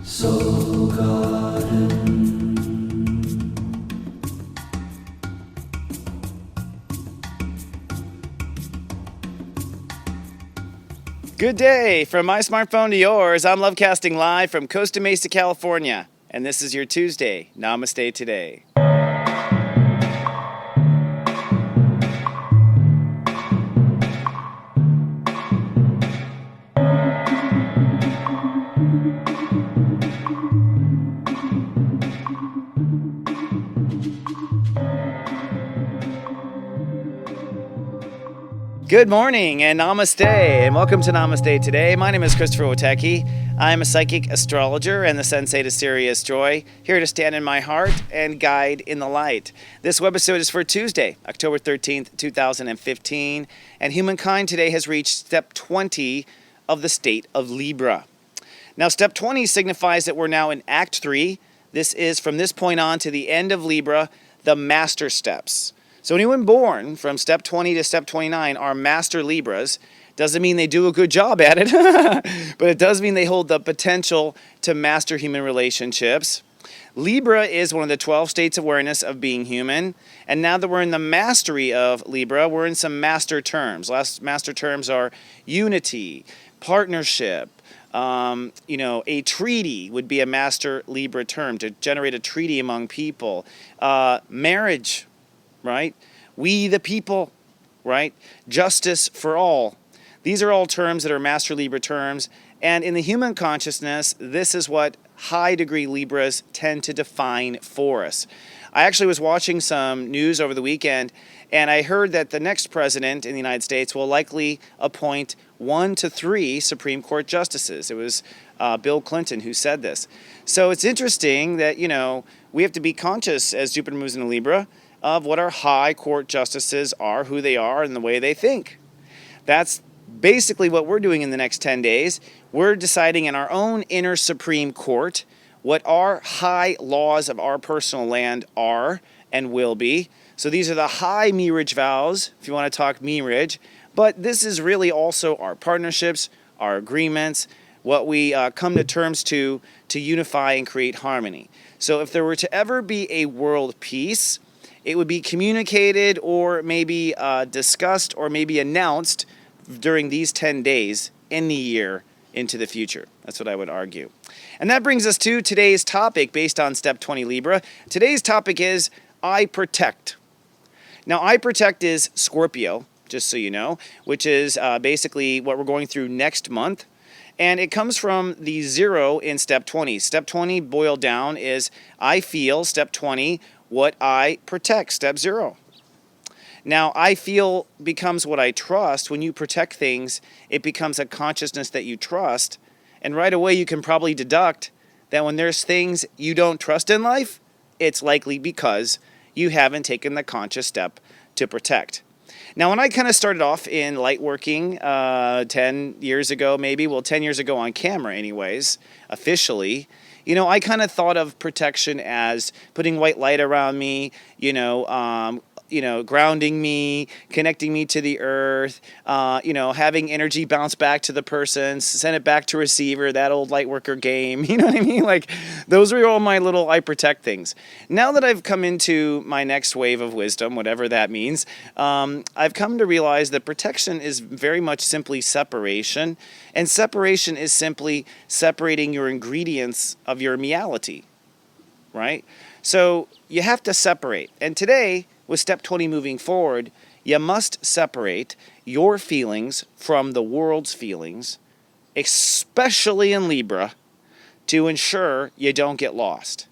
Soul Garden. Good day from my smartphone to yours. I'm Lovecasting live from Costa Mesa, California, and this is your Tuesday Namaste Today. Good morning and namaste, and welcome to Namaste Today. My name is stepº20. I'm a psychic astrologer and the Sensei to Serious Joy, here to stand in my heart and guide in the light. This webisode is for Tuesday, October 13th, 2015, and humankind today has reached step 20 of the state of Libra. Now, step 20 signifies that we're now in Act 3. This is, from this point on to the end of Libra, the master steps. So anyone born from step 20 to step 29 are master Libras. Doesn't mean they do a good job at it, but it does mean they hold the potential to master human relationships. Libra is one of the 12 states of awareness of being human. And now that we're in the mastery of Libra, we're in some master terms. Last master terms are unity, partnership. A treaty would be a master Libra term, to generate a treaty among people. Marriage. Right? We the people, right? Justice for all. These are all terms that are Master Libra terms, and in the human consciousness, this is what high degree Libras tend to define for us. I actually was watching some news over the weekend, and I heard that the next president in the United States will likely appoint 1 to 3 Supreme Court justices. It was Bill Clinton who said this. So it's interesting that, we have to be conscious as Jupiter moves into Libra of what our high court justices are, who they are, and the way they think. That's basically what we're doing in the next 10 days. We're deciding in our own inner Supreme Court what our high laws of our personal land are and will be. So these are the high marriage vows, if you want to talk marriage. But this is really also our partnerships, our agreements, what we come to terms to unify and create harmony. So if there were to ever be a world peace, it would be communicated or maybe discussed or maybe announced during these 10 days in the year into the future. That's what I would argue. And that brings us to today's topic based on Step 20 Libra. Today's topic is I Protect. Now, I Protect is Scorpio, just so you know, which is basically what we're going through next month. And it comes from the 0 in Step 20. Step 20 boiled down is I feel, Step 20, what I protect, Step 0. Now, I feel becomes what I trust. When you protect things, it becomes a consciousness that you trust. And right away, you can probably deduct that when there's things you don't trust in life, it's likely because you haven't taken the conscious step to protect. Now, when I kind of started off in light working 10 years ago, 10 years ago on camera anyways, officially, I kind of thought of protection as putting white light around me, grounding me, connecting me to the earth, having energy bounce back to the person, send it back to receiver, that old light worker game, you know what I mean? Like, those were all my little I protect things. Now that I've come into my next wave of wisdom, whatever that means, I've come to realize that protection is very much simply separation, and separation is simply separating your ingredients of your reality, right? So you have to separate. And today, with Step 20 moving forward, you must separate your feelings from the world's feelings, especially in Libra, to ensure you don't get lost.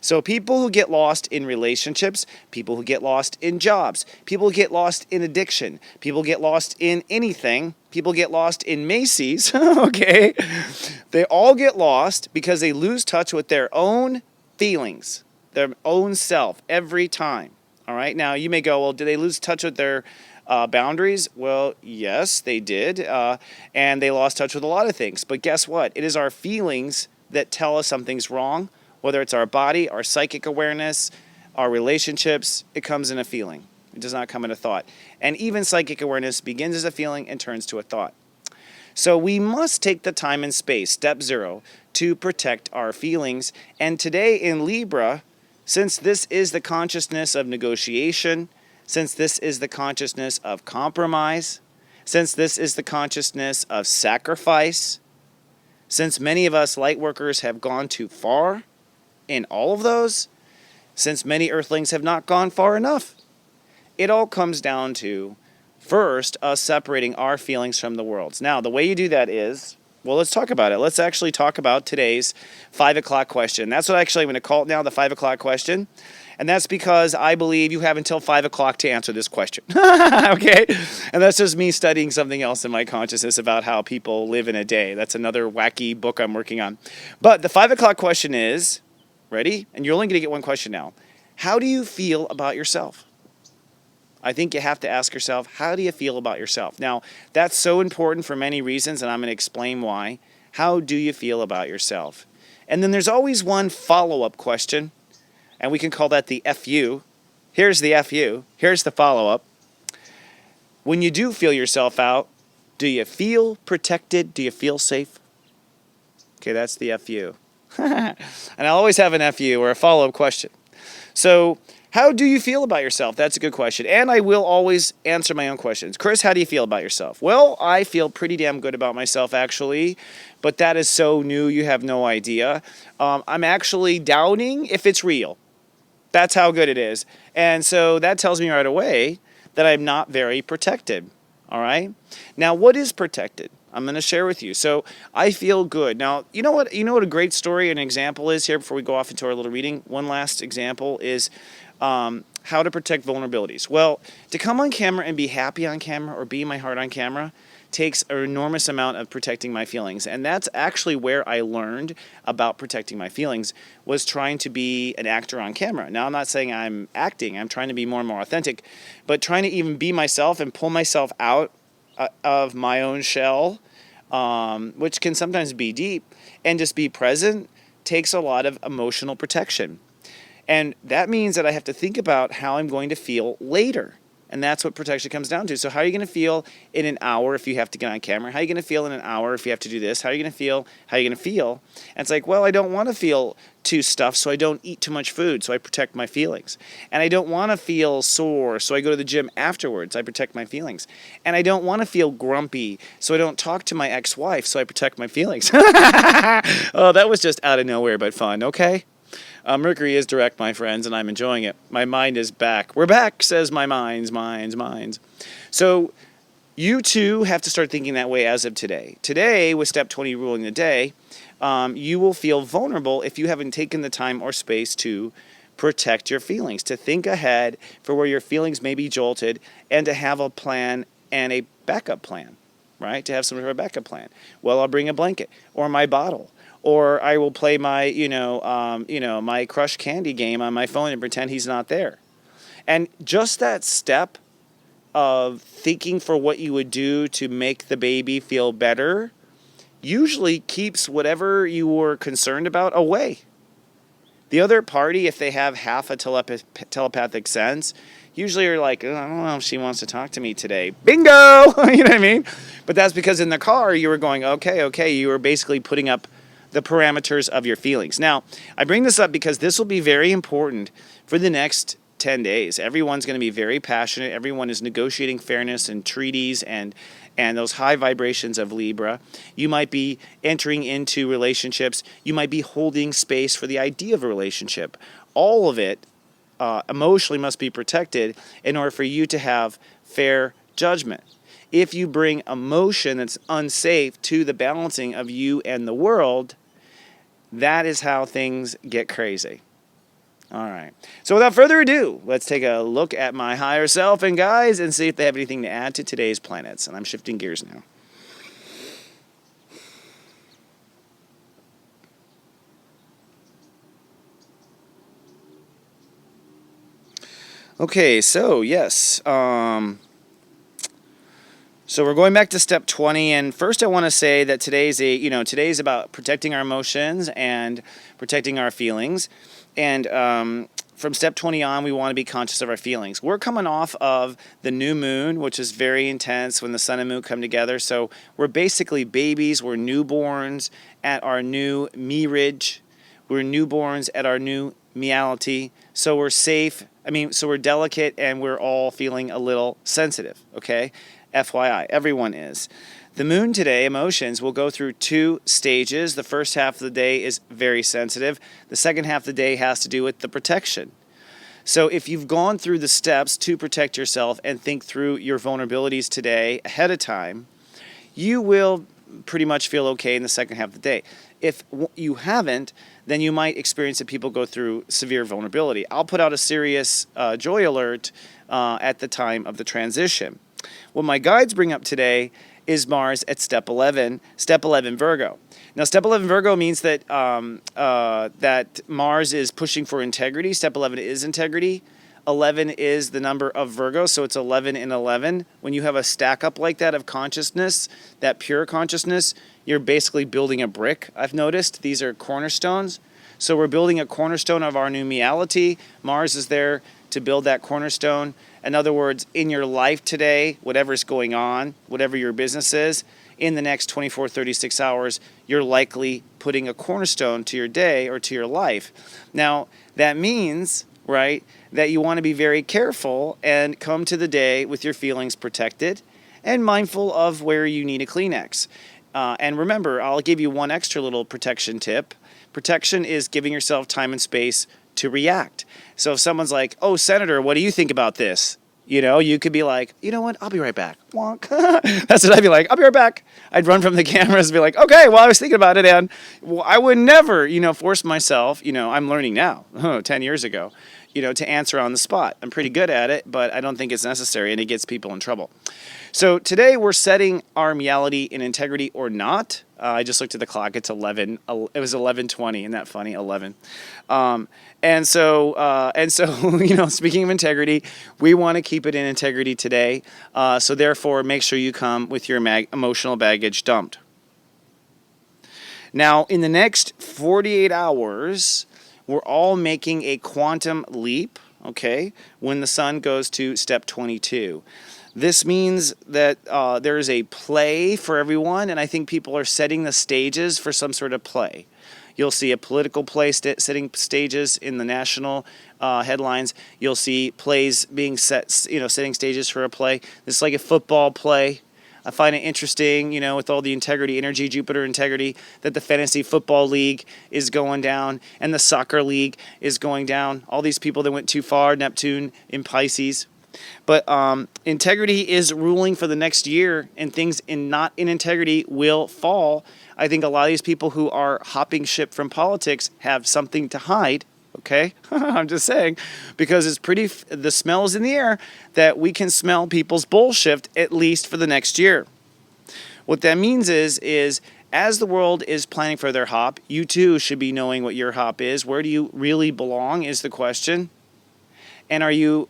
So people who get lost in relationships, people who get lost in jobs, people who get lost in addiction, people get lost in anything, people get lost in Macy's, okay? They all get lost because they lose touch with their own feelings, their own self every time. All right. Now, you may go, well, did they lose touch with their boundaries? Well, yes, they did. And they lost touch with a lot of things. But guess what? It is our feelings that tell us something's wrong, whether it's our body, our psychic awareness, our relationships. It comes in a feeling. It does not come in a thought. And even psychic awareness begins as a feeling and turns to a thought. So we must take the time and space, step 0, to protect our feelings. And today in Libra, since this is the consciousness of negotiation, since this is the consciousness of compromise, since this is the consciousness of sacrifice, since many of us light workers have gone too far in all of those, since many earthlings have not gone far enough, it all comes down to, first, us separating our feelings from the world's. Now, the way you do that is, well, let's talk about it. Let's actually talk about today's 5 o'clock question. That's what actually I'm going to call it now, the 5 o'clock question. And that's because I believe you have until 5 o'clock to answer this question. Okay? And that's just me studying something else in my consciousness about how people live in a day. That's another wacky book I'm working on. But the 5 o'clock question is, ready? And you're only going to get one question now. How do you feel about yourself? I think you have to ask yourself, how do you feel about yourself? Now, that's so important for many reasons, and I'm going to explain why. How do you feel about yourself? And then there's always one follow-up question, and we can call that the FU. Here's the FU. Here's the follow-up. When you do feel yourself out, do you feel protected? Do you feel safe? Okay, that's the FU. And I'll always have an FU or a follow-up question. So, how do you feel about yourself? That's a good question. And I will always answer my own questions. Chris, how do you feel about yourself? Well, I feel pretty damn good about myself, actually. But that is so new, you have no idea. I'm actually doubting if it's real. That's how good it is. And so that tells me right away that I'm not very protected. All right? Now, what is protected? I'm going to share with you. So I feel good. Now, you know what a great story and example is here before we go off into our little reading? One last example is how to protect vulnerabilities. Well, to come on camera and be happy on camera or be my heart on camera takes an enormous amount of protecting my feelings. And that's actually where I learned about protecting my feelings, was trying to be an actor on camera. Now, I'm not saying I'm acting. I'm trying to be more and more authentic. But trying to even be myself and pull myself out of my own shell, which can sometimes be deep, and just be present, takes a lot of emotional protection. And that means that I have to think about how I'm going to feel later. And that's what protection comes down to. So how are you going to feel in an hour if you have to get on camera? How are you going to feel in an hour if you have to do this? How are you going to feel? How are you going to feel? And it's like, well, I don't want to feel too stuffed, so I don't eat too much food, so I protect my feelings. And I don't want to feel sore, so I go to the gym afterwards. I protect my feelings. And I don't want to feel grumpy, so I don't talk to my ex-wife, so I protect my feelings. Oh, that was just out of nowhere, but fun, okay? Mercury is direct, my friends, and I'm enjoying it. My mind is back. We're back, says my minds. So you too have to start thinking that way as of today. Today, with step 20 ruling the day, you will feel vulnerable if you haven't taken the time or space to protect your feelings, to think ahead for where your feelings may be jolted, and to have a plan and a backup plan, right? To have some sort of backup plan. Well, I'll bring a blanket or my bottle. Or I will play my, my Crush Candy game on my phone and pretend he's not there. And just that step of thinking for what you would do to make the baby feel better usually keeps whatever you were concerned about away. The other party, if they have half a telepathic sense, usually are like, oh, I don't know if she wants to talk to me today. Bingo! You know what I mean? But that's because in the car you were going, okay, you were basically putting up the parameters of your feelings. Now, I bring this up because this will be very important for the next 10 days. Everyone's going to be very passionate. Everyone is negotiating fairness and treaties and those high vibrations of Libra. You might be entering into relationships. You might be holding space for the idea of a relationship. All of it emotionally must be protected in order for you to have fair judgment. If you bring emotion that's unsafe to the balancing of you and the world, that is how things get crazy. All right. So without further ado, let's take a look at my higher self and guides and see if they have anything to add to today's planets. And I'm shifting gears now. Okay, so yes. So So we're going back to step 20, and first I want to say that today's about protecting our emotions and protecting our feelings. And from step 20 on, we want to be conscious of our feelings. We're coming off of the new moon, which is very intense when the sun and moon come together. So we're basically babies. We're newborns at our new me-ridge. We're newborns at our new meality. So we're safe. So we're delicate, and we're all feeling a little sensitive, okay? FYI, everyone is. The moon today, emotions, will go through 2 stages. The first half of the day is very sensitive. The second half of the day has to do with the protection. So if you've gone through the steps to protect yourself and think through your vulnerabilities today ahead of time, you will pretty much feel okay in the second half of the day. If you haven't, then you might experience that people go through severe vulnerability. I'll put out a serious joy alert at the time of the transition. What my guides bring up today is Mars at step 11 Virgo. Now, step 11 Virgo means that that Mars is pushing for integrity. Step 11 is integrity. 11 is the number of Virgo, so it's 11 and 11. When you have a stack up like that of consciousness, that pure consciousness, you're basically building a brick. I've noticed these are cornerstones. So we're building a cornerstone of our new reality. Mars is there to build that cornerstone. In other words, in your life today, whatever's going on, whatever your business is, in the next 24, 36 hours, you're likely putting a cornerstone to your day or to your life. Now, that means, right, that you want to be very careful and come to the day with your feelings protected and mindful of where you need a Kleenex. And remember, I'll give you one extra little protection tip. Protection is giving yourself time and space to react. So if someone's like, "Oh, Senator, what do you think about this?" You could be like, "You know what? I'll be right back." Wonk. That's what I'd be like. "I'll be right back." I'd run from the cameras and be like, "Okay, well, I was thinking about it." And I would never, force myself, I'm learning now, 10 years ago, to answer on the spot. I'm pretty good at it, but I don't think it's necessary, and it gets people in trouble. So today we're setting our reality in integrity or not. I just looked at the clock. It's 11. It was 11:20. Isn't that funny? 11. And so, speaking of integrity, we want to keep it in integrity today. So therefore, make sure you come with your emotional baggage dumped. Now, in the next 48 hours, we're all making a quantum leap, okay, when the sun goes to step 22. This means that there is a play for everyone, and I think people are setting the stages for some sort of play. You'll see a political play setting stages in the national headlines. You'll see plays being set, setting stages for a play. This is like a football play. I find it interesting, with all the integrity, energy, Jupiter integrity, that the fantasy football league is going down and the soccer league is going down. All these people that went too far, Neptune in Pisces. But integrity is ruling for the next year, and things not in integrity will fall. I think a lot of these people who are hopping ship from politics have something to hide, okay? I'm just saying, because the smell is in the air that we can smell people's bullshit at least for the next year. What that means is as the world is planning for their hop, you too should be knowing what your hop is. Where do you really belong is the question. And are you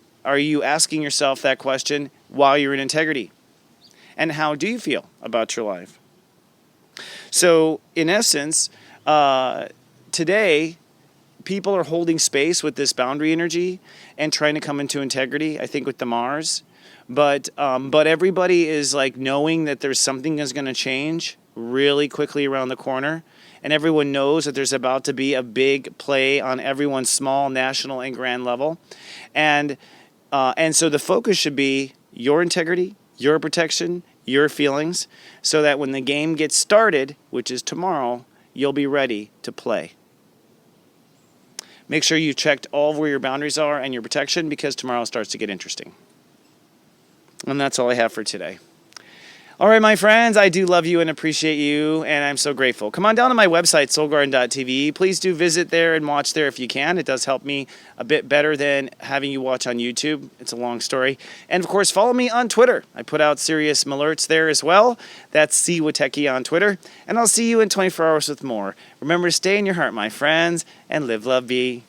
asking yourself that question while you're in integrity? And how do you feel about your life? So, in essence, today, people are holding space with this boundary energy and trying to come into integrity, I think, with the Mars. But everybody is like knowing that there's something that's going to change really quickly around the corner. And everyone knows that there's about to be a big play on everyone's small, national, and grand level. And so the focus should be your integrity, your protection, your feelings, so that when the game gets started, which is tomorrow, you'll be ready to play. Make sure you've checked all of where your boundaries are and your protection, because tomorrow starts to get interesting. And that's all I have for today. All right, my friends, I do love you and appreciate you, and I'm so grateful. Come on down to my website, soulgarden.tv. Please do visit there and watch there if you can. It does help me a bit better than having you watch on YouTube. It's a long story. And, of course, follow me on Twitter. I put out serious alerts there as well. That's cwateki on Twitter. And I'll see you in 24 hours with more. Remember to stay in your heart, my friends, and live, love, be.